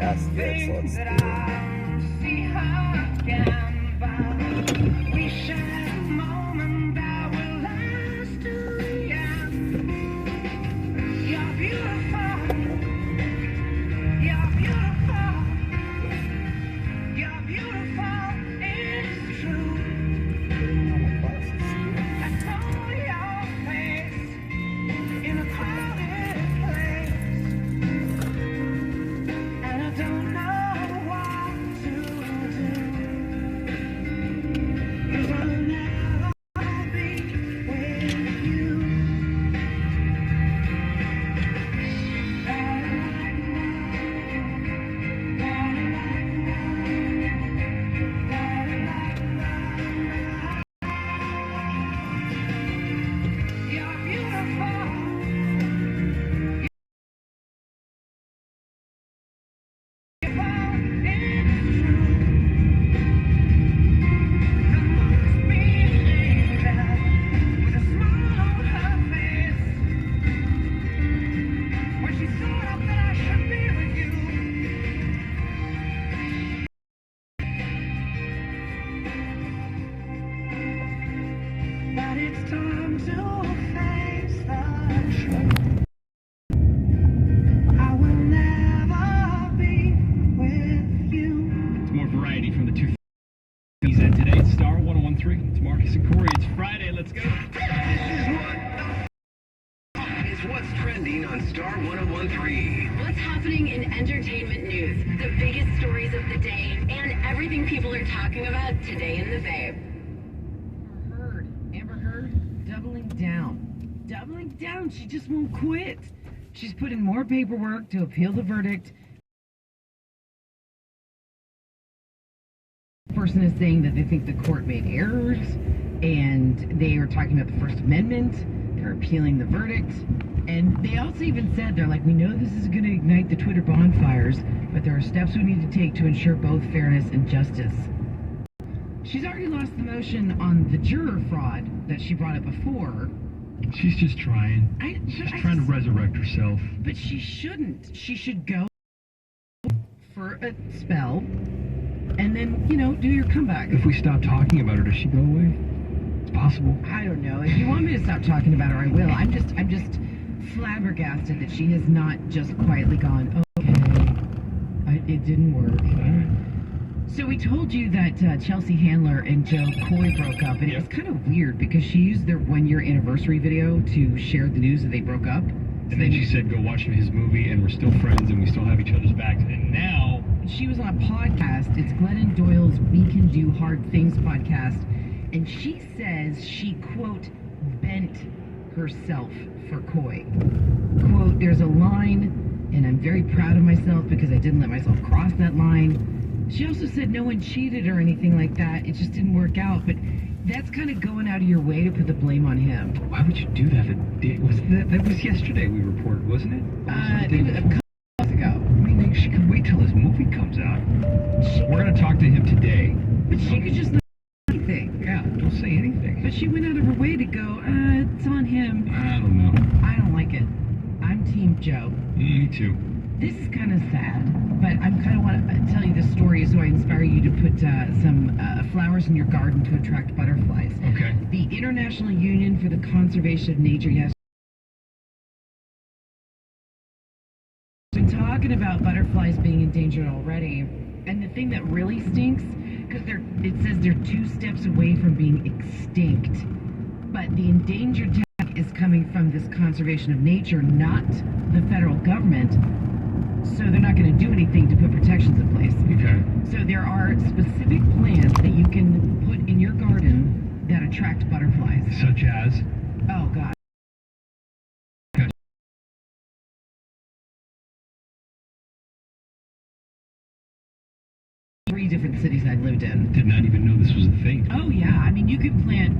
That's good, so let's do it. What's trending on Star 1013? What's happening in entertainment news, the biggest stories of the day, and everything people are talking about today in the Bay. Amber Heard, doubling down. Doubling down, she just won't quit. She's put in more paperwork to appeal the verdict. The person is saying that they think the court made errors, and they are talking about the First Amendment. They're appealing the verdict. And they also even said, they're like, we know this is going to ignite the Twitter bonfires, but there are steps we need to take to ensure both fairness and justice. She's already lost the motion on the juror fraud that she brought up before. She's just trying. She's trying to resurrect herself. But she shouldn't. She should go for a spell and then, you know, do your comeback. If we stop talking about her, does she go away? It's possible. I don't know. If you want me to stop talking about her, I will. I'm just flabbergasted that she has not just quietly gone, okay, it didn't work. So we told you that Chelsea Handler and Joe Coy broke up, and it was kind of weird because she used their one-year anniversary video to share the news that they broke up. And then she said, go watch his movie, and we're still friends, and we still have each other's backs. And now... She was on a podcast. It's Glennon Doyle's We Can Do Hard Things podcast, and she says she, quote, bent herself for Coy. Quote, there's a line, and I'm very proud of myself because I didn't let myself cross that line. She also said no one cheated or anything like that. It just didn't work out, but that's kind of going out of your way to put the blame on him. Why would you do that? That was yesterday we reported, wasn't it? It was a couple months ago. I mean, she could wait till his movie comes out. We're going to talk to him today. But she could just not say anything. Yeah, don't say anything. But she went out of her way to go, it's on him. I don't know. I don't like it. I'm Team Joe. Me too. This is kind of sad, but I kind of want to tell you this story so I inspire you to put some flowers in your garden to attract butterflies. Okay. The International Union for the Conservation of Nature has been talking about butterflies being endangered already, and the thing that really stinks, because it says they're 2 steps away from being extinct, but the endangered tag is coming from this conservation of nature, not the federal government. So they're not going to do anything to put protections in place. Okay. So there are specific plants that you can put in your garden that attract butterflies. Such as? Oh, God. Okay. 3 different cities I lived in. Did not even know this was a thing. Oh, yeah. I mean, you can plant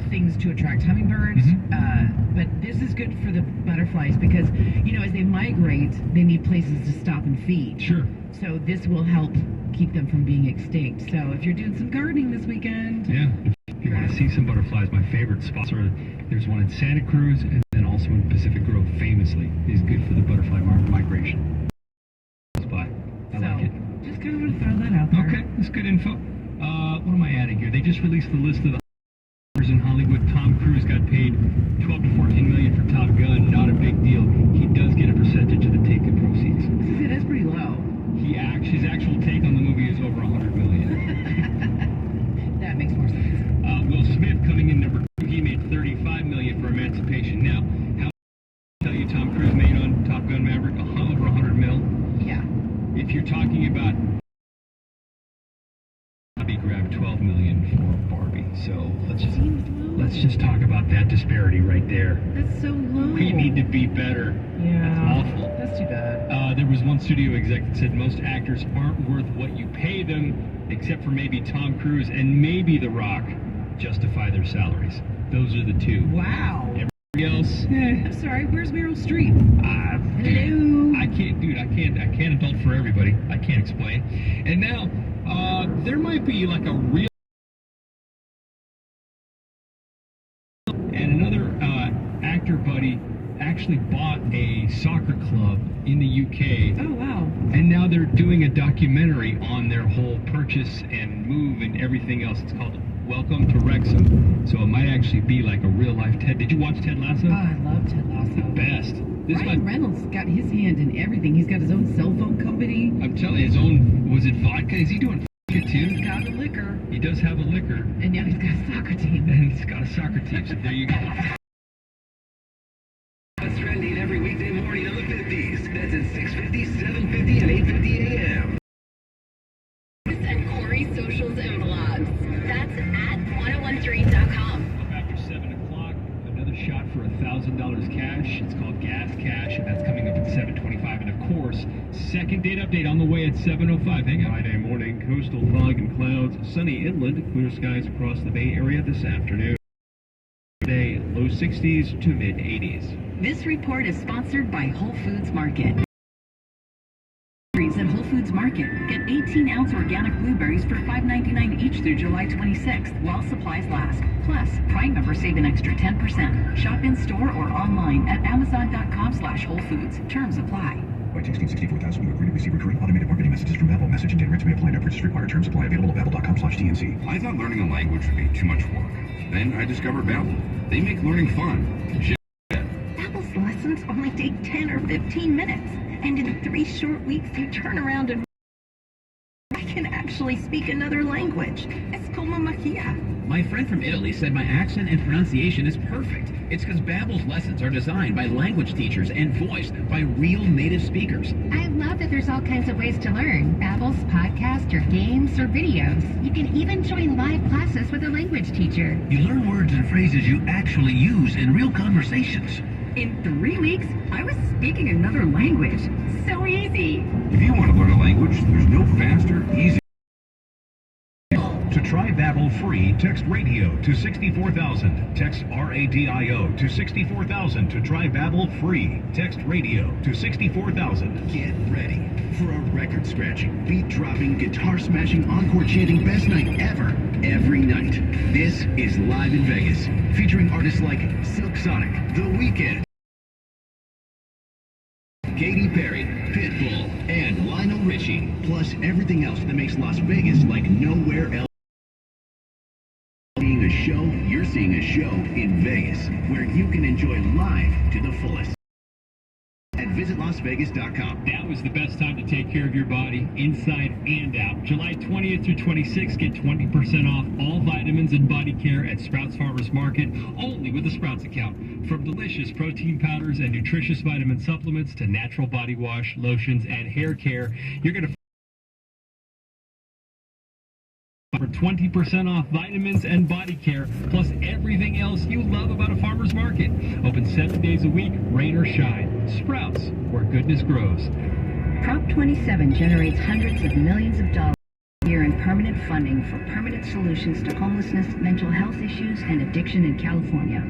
things to attract hummingbirds, but this is good for the butterflies because, you know, as they migrate, they need places to stop and feed. Sure. So this will help keep them from being extinct. So if you're doing some gardening this weekend... Yeah. If you want to see some butterflies, my favorite spots are, there's one in Santa Cruz and then also in Pacific Grove, famously, is good for the butterfly migration. So That's good info. What am I adding here? They just released the list of the actors in Hollywood. Tom Cruise got paid 12 to 14 million for Top Gun. Not a big deal. He does get a percentage of the ticket proceeds. See, that's pretty low. His actual take on the movie is over 100 million. That makes more sense. Will Smith coming in number 2. He made 35 million for Emancipation. Now, how tell you Tom Cruise made on Top Gun Maverick over 100 mil? Yeah. If you're talking about Bobby grabbed 12 million for Barbie, so let's just talk about that disparity right there. That's so low. We need to be better. Yeah. That's awful. That's too bad. There was one studio exec that said most actors aren't worth what you pay them, except for maybe Tom Cruise and maybe The Rock justify their salaries. Those are the two. Wow. Everybody else, I'm sorry, where's Meryl Streep? Hello. I can't adult for everybody. I can't explain. And now, there might be like a real and another actor buddy actually bought a soccer club in the UK. Oh, wow. And now they're doing a documentary on their whole purchase and move and everything else. It's called Welcome to Wrexham. So it might actually be like a real life Ted. Did you watch Ted Lasso? Oh, I love Ted Lasso. Best. Ryan Reynolds got his hand in everything. He's got his own cell phone company. I'm telling you, his own, was it vodka? Is he doing vodka too? He's got a liquor. He does have a liquor. And now he's got a soccer team. And he's got a soccer team. So there you go. What's trending every weekday morning on the 50s. That's at 6:50, 7:50, and 8:50 a.m. And Corey's socials and vlogs. That's at 1013.com. Up after 7 o'clock, another shot for $1,000 cash. It's called Gas Cash, and that's coming up at 7:25. And of course, second date update on the way at 7:05. Hang on. Friday morning, coastal fog and clouds, sunny inland, clear skies across the Bay Area this afternoon. Today, low 60s to mid 80s. This report is sponsored by Whole Foods Market. At Whole Foods Market, get 18-ounce organic blueberries for $5.99 each through July 26th, while supplies last. Plus, Prime members save an extra 10%. Shop in store or online at Amazon.com/Whole Foods. Terms apply. By texting 64000, you agree to receive recurring automated marketing messages from Apple. Message and data rates may apply. No purchase required. Terms apply. Available at Babbel.com/TNC. I thought learning a language would be too much work. Then I discovered Babbel. They make learning fun. Babbel's lessons only take 10 or 15 minutes. And in 3 short weeks, you turn around and I can actually speak another language. Es como magia. My friend from Italy said my accent and pronunciation is perfect. It's because Babbel's lessons are designed by language teachers and voiced by real native speakers. I love that there's all kinds of ways to learn. Babbel's podcast or games or videos. You can even join live classes with a language teacher. You learn words and phrases you actually use in real conversations. In 3 weeks, I was speaking another language. So easy. If you want to learn a language, there's no faster, easier. To try Babbel free, text radio to 64,000. Text RADIO to 64,000 to try Babbel free. Text radio to 64,000. Get ready for a record-scratching, beat-dropping, guitar-smashing, encore-chanting best night ever, every night. This is Live in Vegas, featuring artists like Silk Sonic, The Weeknd, Katy Perry, Pitbull, and Lionel Richie, plus everything else that makes Las Vegas like nowhere else. Seeing a show, you're seeing a show in Vegas, where you can enjoy live to the fullest. At visitlasvegas.com. Now is the best time to take care of your body, inside and out. July 20th through 26th, get 20% off all vitamins and body care at Sprouts Farmers Market, only with a Sprouts account. From delicious protein powders and nutritious vitamin supplements to natural body wash, lotions, and hair care, you're going to for 20% off vitamins and body care, plus everything else you love about a farmer's market. Open 7 days a week, rain or shine. Sprouts, where goodness grows. Prop 27 generates hundreds of millions of dollars a year in permanent funding for permanent solutions to homelessness, mental health issues, and addiction in California.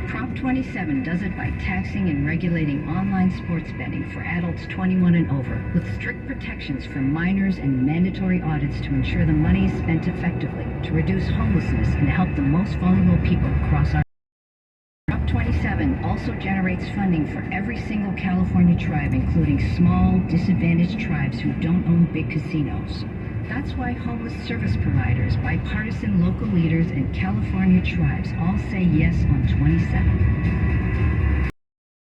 Prop 27 does it by taxing and regulating online sports betting for adults 21 and over, with strict protections for minors and mandatory audits to ensure the money is spent effectively, to reduce homelessness and help the most vulnerable people across our Prop 27 also generates funding for every single California tribe, including small, disadvantaged tribes who don't own big casinos. That's why homeless service providers, bipartisan local leaders, and California tribes all say yes on 27.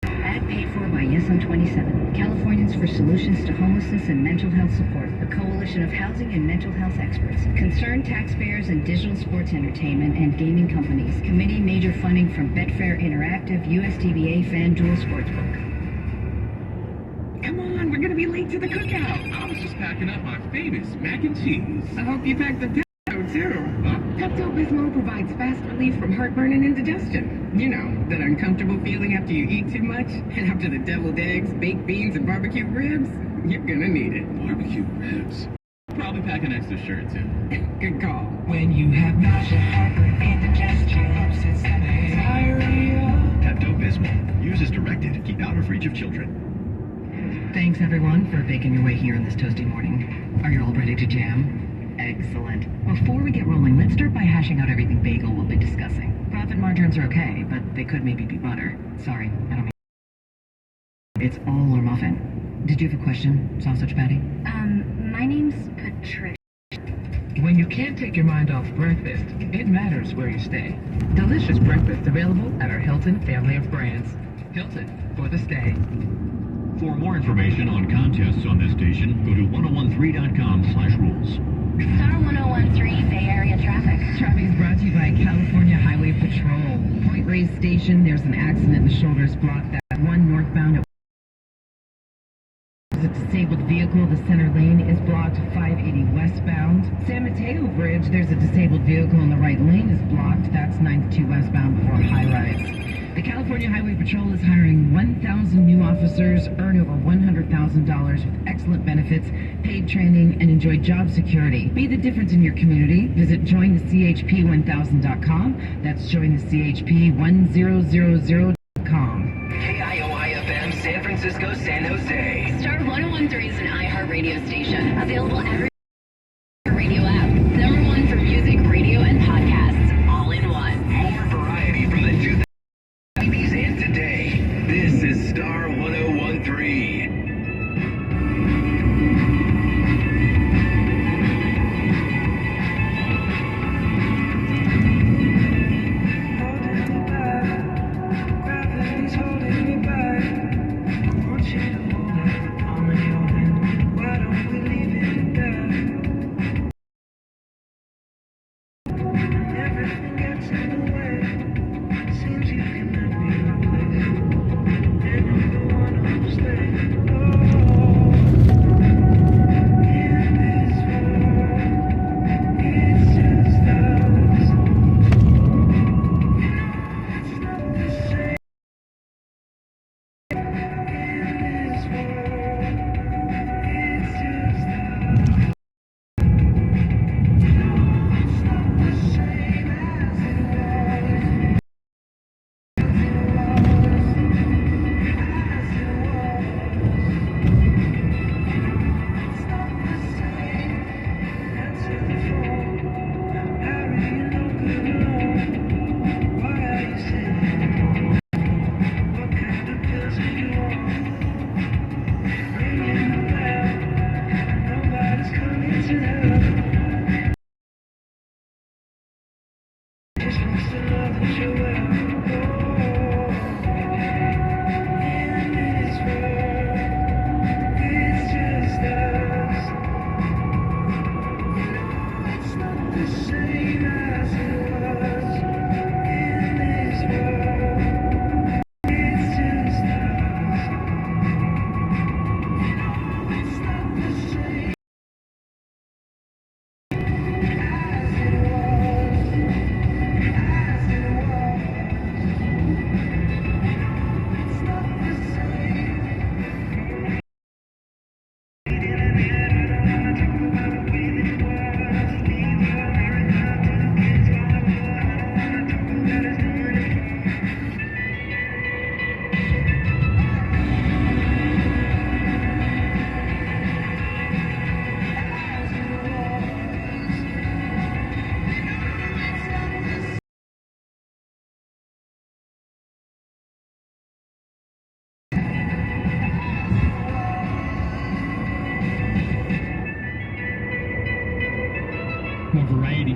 Ad paid for by Yes on 27, Californians for Solutions to Homelessness and Mental Health Support, a coalition of housing and mental health experts, concerned taxpayers and digital sports entertainment and gaming companies. Committee major funding from Betfair Interactive, USDBA, FanDuel Sportsbook. Come on, we're gonna be late to the cookout. I was just packing up my famous mac and cheese. I hope you packed the Pepto too. Pepto-Bismol provides fast relief from heartburn and indigestion. You know, that uncomfortable feeling after you eat too much, and after the deviled eggs, baked beans, and barbecue ribs. You're gonna need it. Barbecue ribs. Probably pack an extra shirt too. Good call. When you have nausea, heartburn, indigestion, upset stomach, diarrhea. Pepto-Bismol. Use as directed. Keep out of reach of children. Thanks everyone for making your way here on this toasty morning. Are you all ready to jam? Excellent. Before we get rolling, let's start by hashing out everything bagel will be discussing. Profit margins are okay, but they could maybe be butter. Sorry, I don't mean... It's all or muffin. Did you have a question, sausage patty? My name's Patricia. When you can't take your mind off breakfast, it matters where you stay. Delicious breakfast available at our Hilton family of brands. Hilton, for the stay. For more information on contests on this station, go to 1013.com/rules. Star 1013 Bay Area traffic. Traffic is brought to you by California Highway Patrol. Point Reyes Station, there's an accident. The shoulder is blocked. That one northbound at a disabled vehicle. The center lane is blocked. 580 westbound. San Mateo Bridge, there's a disabled vehicle and the right lane is blocked. That's 92 westbound before high rise. The California Highway Patrol is hiring 1,000 new officers, earn over $100,000 with excellent benefits, paid training, and enjoy job security. Be the difference in your community. Visit jointhechp1000.com. That's jointhechp1000.com. KIOI-FM San Francisco, San Jose. Star 1013 is an iHeartRadio station. Available every radio app. #1 for music, radio, and podcasts. All in one. More variety from the 2000s and today. This is Star 1013. Gravity's holding me back. I want you to hold it, the palm of your hand. Why don't we leave it there? Everything gets in the way. Seems you cannot be replaced. And I'm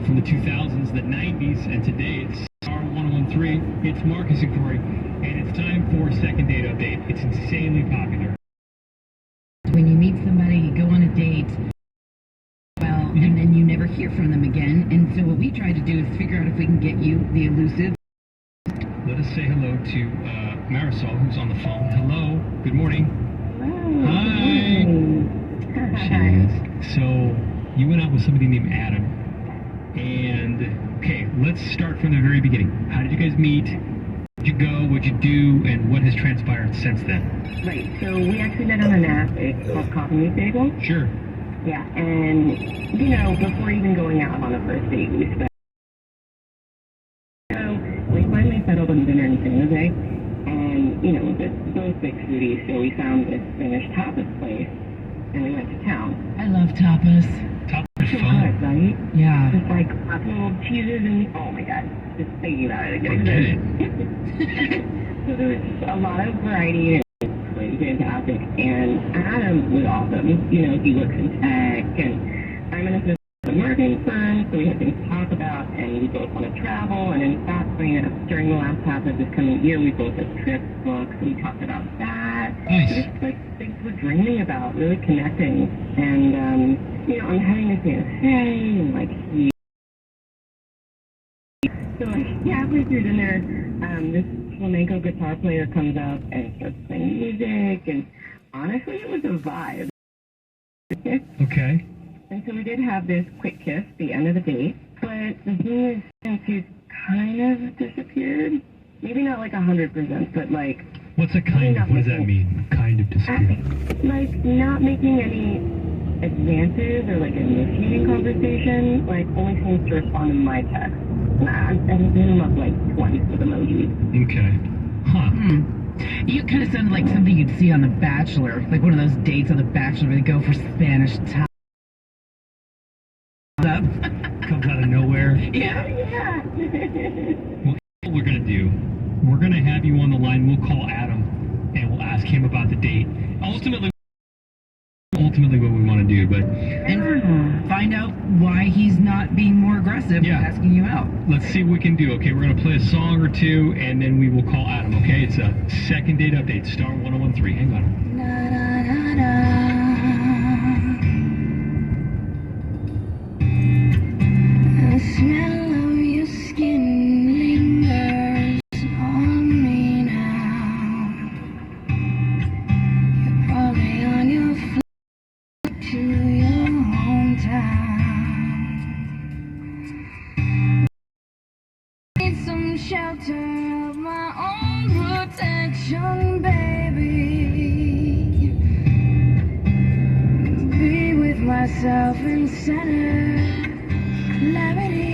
from the 2000s, the 90s, and today it's Star 1013. It's Marcus and Corey, and it's time for a second date update. It's insanely popular. When you meet somebody, you go on a date, well, and then you never hear from them again. And so what we try to do is figure out if we can get you the elusive. Let us say hello to Marisol, who's on the phone. Hello. Good morning. Hello. Hi. She is. So you went out with somebody named Adam, and okay, let's start from the very beginning. How did you guys meet? Where'd you go? What'd you do? And what has transpired since then? Right, so we actually met on an app. It's called Coffee Meets Bagel. Sure. Yeah, and, you know, before even going out on a first date, we spent... So we finally settled on dinner in San Jose, and, you know, we're both big foodies, so we found this Spanish tapas place, and we went to town. I love tapas. Tapas So fun. good, right? Yeah. Just like little cheeses and, oh my god, just thinking about it again. Forget it. So there was just a lot of variety, and it was really fantastic. And Adam was awesome. You know, he works in tech, and I'm an assistant at a marketing firm, so we had things to talk about, and we both want to travel. And in fact, during the last half of this coming year, we both have trips booked, so we talked about that. Nice. Just like things we're dreaming about, really connecting. And, you know, I'm heading to San Jose, and like so like halfway through dinner, this flamenco guitar player comes up and starts playing music, and honestly, it was a vibe. Okay. And so we did have this quick kiss at the end of the date, but the thing is, since he's kind of disappeared, maybe not like 100%, but like... What's a kind of? What does that mean? Kind of disappeared. Like, not making any advances or like initiating conversation, like only seems to respond to my text. And hit him up like twice with emojis. Okay. Huh. You kind of sounded like something you'd see on The Bachelor, like one of those dates on The Bachelor where they go for Spanish tapas. Comes out of nowhere. Yeah. Yeah. Well, what we're gonna do, we're gonna have you on the line. We'll call Adam, and we'll ask him about the date. Ultimately what we want to do, but... And find out why he's not being more aggressive Yeah. with asking you out. Let's see what we can do, okay? We're going to play a song or two, and then we will call Adam, okay? It's a second date update, Star 1013. Hang on. The smell of your skin lingers on me now. You're probably on your flight to your hometown. Need some shelter of my own protection, baby. Be with myself in center gravity.